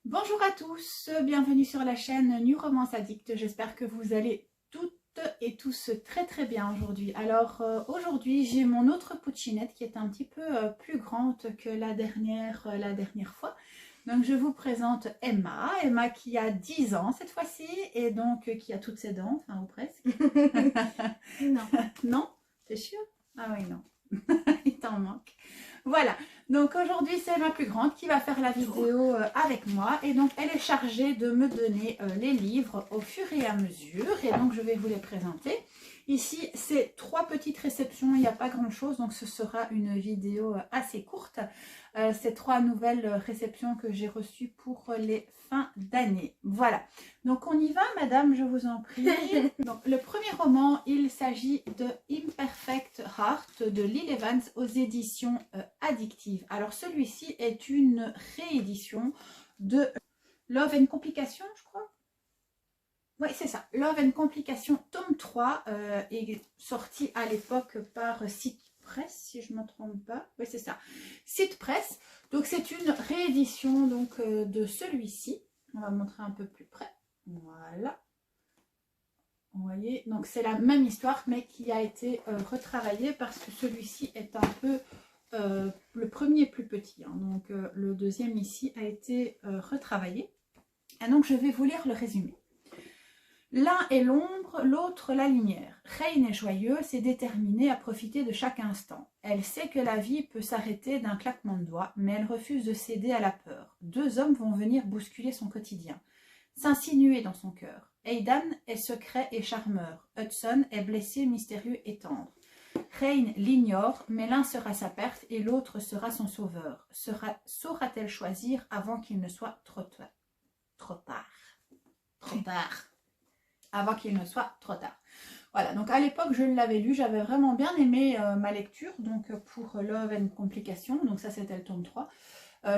Bonjour à tous, bienvenue sur la chaîne New Romance Addict. J'espère que vous allez toutes et tous très bien aujourd'hui. Alors aujourd'hui j'ai mon autre pouchinette qui est un petit peu plus grande que la dernière fois. Donc je vous présente Emma qui a 10 ans cette fois-ci et donc qui a toutes ses dents, enfin ou presque. Non. Non? T'es sûre? Ah oui, non. Il t'en manque. Voilà, donc aujourd'hui c'est ma plus grande qui va faire la vidéo avec moi et donc elle est chargée de me donner les livres au fur et à mesure et donc je vais vous les présenter. Ici c'est 3 petites réceptions, il n'y a pas grand chose donc ce sera une vidéo assez courte. Ces 3 nouvelles réceptions que j'ai reçues pour les fins d'année. Voilà, donc on y va madame, je vous en prie. Donc, le premier roman, il s'agit de Imperfect Heart de Lil Evans aux éditions Addictive. Alors celui-ci est une réédition de Love and Complications, je crois. Oui, c'est ça. Love and Complications, tome 3, est sorti à l'époque par Cite Press, si je ne me trompe pas. Oui, c'est ça. Cite Press. Donc, c'est une réédition donc, de celui-ci. On va montrer un peu plus près. Voilà. Vous voyez, donc c'est la même histoire, mais qui a été retravaillée parce que celui-ci est un peu le premier plus petit. Hein, donc le deuxième ici a été retravaillé. Et donc je vais vous lire le résumé. L'un est l'ombre, l'autre la lumière. Rain est joyeuse et déterminée à profiter de chaque instant. Elle sait que la vie peut s'arrêter d'un claquement de doigts, mais elle refuse de céder à la peur. 2 hommes vont venir bousculer son quotidien, s'insinuer dans son cœur. Aidan est secret et charmeur. Hudson est blessé, mystérieux et tendre. Rain l'ignore, mais l'un sera sa perte et l'autre sera son sauveur. Saura-t-elle choisir avant qu'il ne soit trop tard? Avant qu'il ne soit trop tard. Voilà, donc à l'époque je l'avais lu, j'avais vraiment bien aimé ma lecture, donc pour Love and Complications, donc ça c'était le tome 3.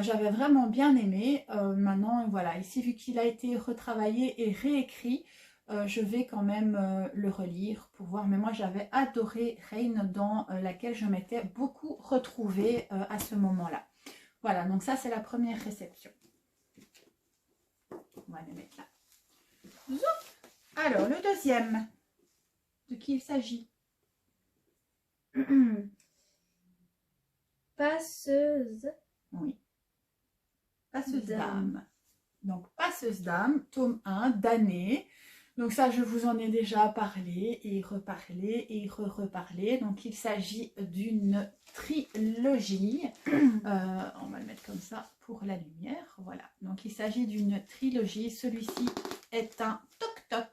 J'avais vraiment bien aimé. Maintenant, voilà, ici vu qu'il a été retravaillé et réécrit, je vais quand même le relire pour voir. Mais moi j'avais adoré Rain dans laquelle je m'étais beaucoup retrouvée à ce moment-là. Voilà, donc ça c'est la première réception. On va le mettre là. Zoup. Alors, le deuxième, de qui il s'agit? Passeuse. Oui. Passeuse d'âme. Donc, Passeuse d'âme, tome 1 d'année. Donc ça, je vous en ai déjà parlé et reparlé et reparlé. Donc, il s'agit d'une trilogie. On va le mettre comme ça pour la lumière. Voilà. Donc, il s'agit d'une trilogie. Celui-ci est un toc-toc.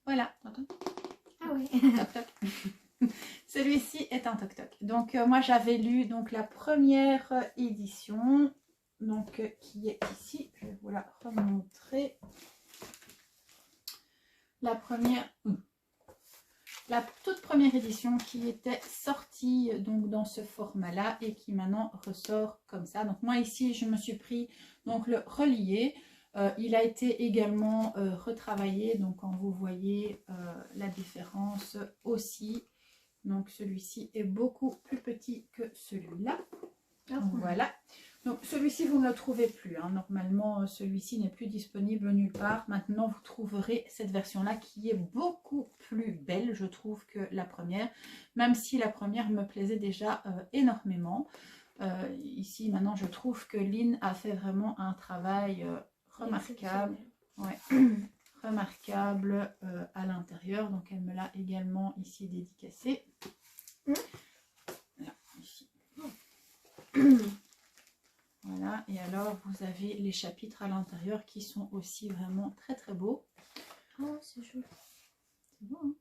Voilà. Ah oui. Toc-toc. Celui-ci est un toc-toc. Donc, moi, j'avais lu donc, la première édition. Donc, qui est ici. Je vais vous la remontrer. La toute première édition qui était sortie donc dans ce format là et qui maintenant ressort comme ça. Donc moi ici je me suis pris donc le relié. Il a été également retravaillé, donc quand vous voyez la différence aussi. Donc celui-ci est beaucoup plus petit que celui-là. Voilà. Donc celui-ci vous ne le trouvez plus, hein. Normalement celui-ci n'est plus disponible nulle part. Maintenant vous trouverez cette version là qui est beaucoup plus belle je trouve que la première, même si la première me plaisait déjà énormément. Ici maintenant je trouve que Lynn a fait vraiment un travail remarquable, ouais. Remarquable à l'intérieur, donc elle me l'a également ici dédicacé. Là, ici. Voilà, et alors vous avez les chapitres à l'intérieur qui sont aussi vraiment très beaux. Oh, c'est joli. C'est beau, hein?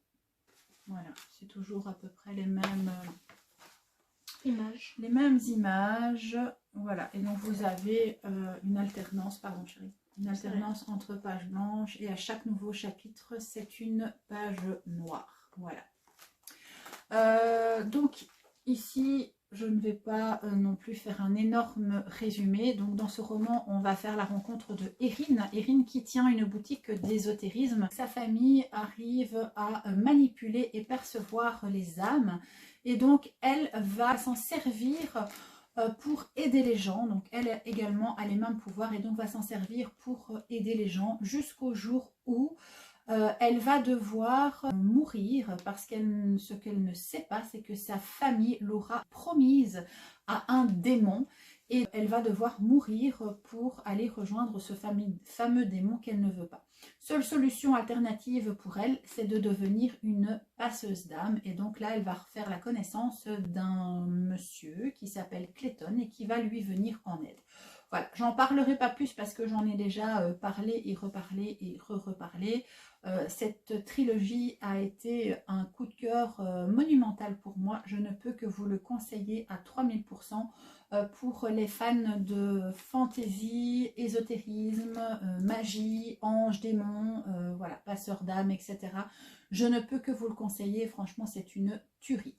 Voilà, c'est toujours à peu près les mêmes images. Voilà, et donc vous avez une alternance, pardon chérie, une alternance entre pages blanches et à chaque nouveau chapitre, c'est une page noire. Voilà. Donc ici, je ne vais pas non plus faire un énorme résumé. Donc dans ce roman, on va faire la rencontre de Erin. Erin qui tient une boutique d'ésotérisme. Sa famille arrive à manipuler et percevoir les âmes. Et donc elle va s'en servir pour aider les gens. Donc elle également a les mêmes pouvoirs et donc va s'en servir pour aider les gens jusqu'au jour où elle va devoir mourir parce ce qu'elle ne sait pas, c'est que sa famille l'aura promise à un démon et elle va devoir mourir pour aller rejoindre ce fameux démon qu'elle ne veut pas. Seule solution alternative pour elle, c'est de devenir une passeuse d'âme. Et donc là, elle va faire la connaissance d'un monsieur qui s'appelle Clayton et qui va lui venir en aide. Voilà, j'en parlerai pas plus parce que j'en ai déjà parlé et reparlé et re-reparlé. Cette trilogie a été un coup de cœur monumental pour moi. Je ne peux que vous le conseiller à 3000% pour les fans de fantasy, ésotérisme, magie, ange, démon, voilà, passeur d'âme, etc. Je ne peux que vous le conseiller. Franchement, c'est une tuerie.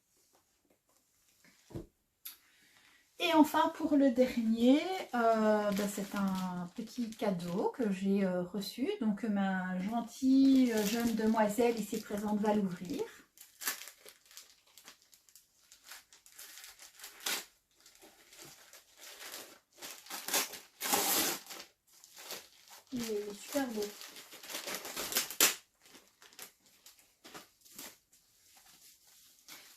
Et enfin, pour le dernier, c'est un petit cadeau que j'ai reçu. Donc, ma gentille jeune demoiselle ici présente va l'ouvrir. Il est super beau.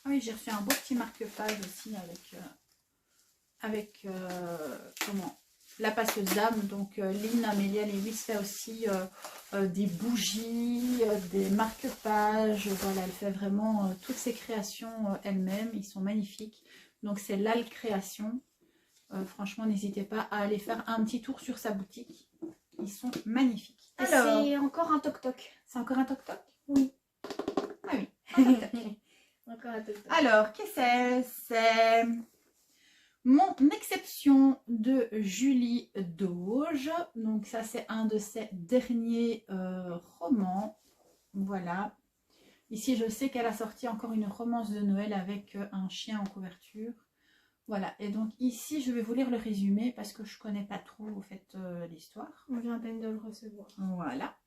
Ah oui, j'ai reçu un beau petit marque-page aussi avec comment, la passeuse d'âme. Donc Lynn Amelia Lewis fait aussi des bougies, des marque-pages. Voilà, elle fait vraiment toutes ses créations elle-même. Ils sont magnifiques. Donc c'est Lal Création. Franchement, n'hésitez pas à aller faire un petit tour sur sa boutique. Ils sont magnifiques. Alors, c'est encore un toc-toc. C'est encore un toc-toc? Oui. Ah oui, un toc-toc. Encore un toc-toc. Alors, qu'est-ce que c'est? C'est Mon exception de Julie Dauge. Donc ça, c'est un de ses derniers romans. Voilà. Ici, je sais qu'elle a sorti encore une romance de Noël avec un chien en couverture. Voilà. Et donc ici, je vais vous lire le résumé parce que je ne connais pas trop au fait l'histoire. On vient à peine de le recevoir. Voilà.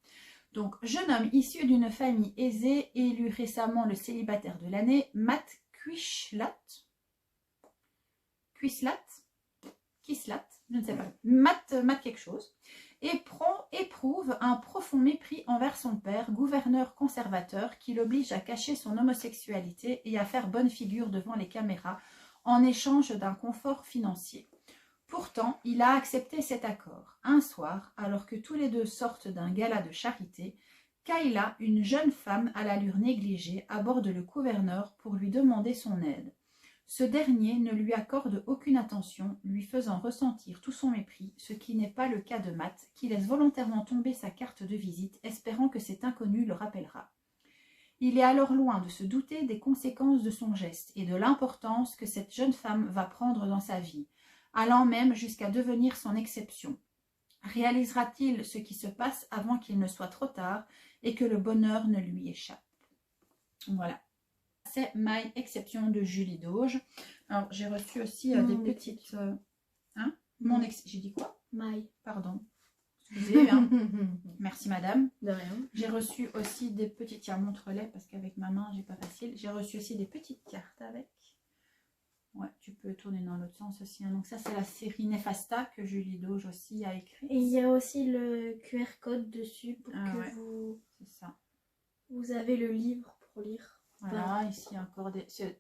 Donc, jeune homme issu d'une famille aisée, élu récemment le célibataire de l'année, Matt Quislat, je ne sais pas, Matt quelque chose, éprouve un profond mépris envers son père, gouverneur conservateur, qui l'oblige à cacher son homosexualité et à faire bonne figure devant les caméras en échange d'un confort financier. Pourtant, il a accepté cet accord. Un soir, alors que tous les deux sortent d'un gala de charité, Kayla, une jeune femme à l'allure négligée, aborde le gouverneur pour lui demander son aide. Ce dernier ne lui accorde aucune attention, lui faisant ressentir tout son mépris, ce qui n'est pas le cas de Matt, qui laisse volontairement tomber sa carte de visite, espérant que cet inconnu le rappellera. Il est alors loin de se douter des conséquences de son geste et de l'importance que cette jeune femme va prendre dans sa vie, allant même jusqu'à devenir son exception. Réalisera-t-il ce qui se passe avant qu'il ne soit trop tard et que le bonheur ne lui échappe? Voilà. C'est My Exception de Julie Dauge. Alors, j'ai reçu aussi des petites... J'ai dit quoi? My. Pardon. Excusez, hein. Merci madame. De rien. J'ai reçu aussi des petites... Tiens, montre-les parce qu'avec ma main, j'ai pas facile. J'ai reçu aussi des petites cartes avec. Ouais, tu peux tourner dans l'autre sens aussi. Hein. Donc ça, c'est la série Nefasta que Julie Dauge aussi a écrit. Et il y a aussi le QR code dessus pour ouais. C'est ça. Vous avez le livre pour lire. Voilà, ici encore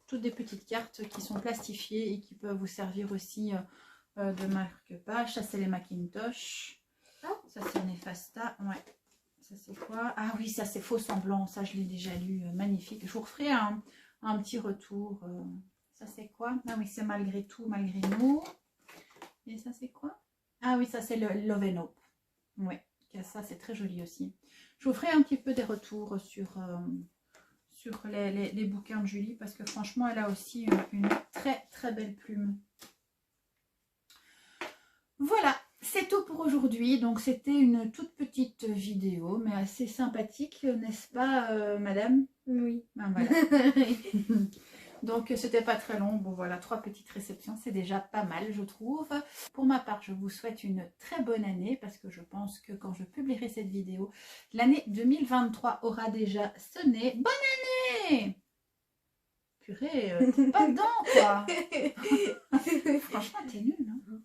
toutes des petites cartes qui sont plastifiées et qui peuvent vous servir aussi de marque-page. Ça, c'est les Macintosh. Ah. Ça, c'est Nefasta. Ouais. Ça, c'est quoi? Ah oui, ça, c'est Faux Semblant. Ça, je l'ai déjà lu. Magnifique. Je vous referai un petit retour. Ça, c'est quoi? Ah oui, c'est Malgré tout, malgré nous. Et ça, c'est quoi? Ah oui, ça, c'est le Love and Hope. Oui, ça, c'est très joli aussi. Je vous ferai un petit peu des retours sur les bouquins de Julie parce que franchement, elle a aussi une très, très belle plume. Voilà, c'est tout pour aujourd'hui. Donc, c'était une toute petite vidéo, mais assez sympathique, n'est-ce pas, madame? Oui. Ben, voilà. Donc, c'était pas très long. Bon, voilà, 3 petites réceptions, c'est déjà pas mal, je trouve. Pour ma part, je vous souhaite une très bonne année parce que je pense que quand je publierai cette vidéo, l'année 2023 aura déjà sonné. Bonne année! Purée, t'es pas dedans, quoi. Franchement, t'es nulle. Hein.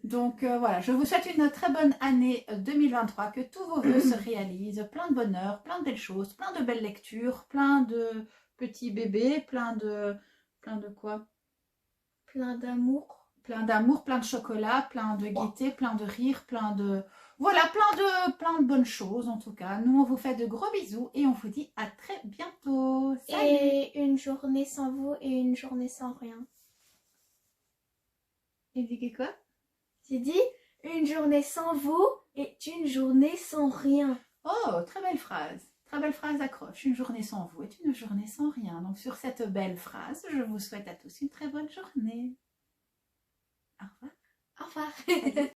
Donc voilà, je vous souhaite une très bonne année 2023, que tous vos vœux se réalisent, plein de bonheur, plein de belles choses, plein de belles lectures, plein de petits bébés, plein de quoi? Plein d'amour. Plein d'amour, plein de chocolat, plein de gaieté, plein de rire, plein de... Voilà, plein de bonnes choses en tout cas. Nous, on vous fait de gros bisous et on vous dit à très bientôt. Salut! Et une journée sans vous et une journée sans rien. Et dis quoi? J'ai dit une journée sans vous et une journée sans rien. Oh, très belle phrase. Très belle phrase accroche. Une journée sans vous est une journée sans rien. Donc sur cette belle phrase, je vous souhaite à tous une très bonne journée. Au revoir. Au revoir.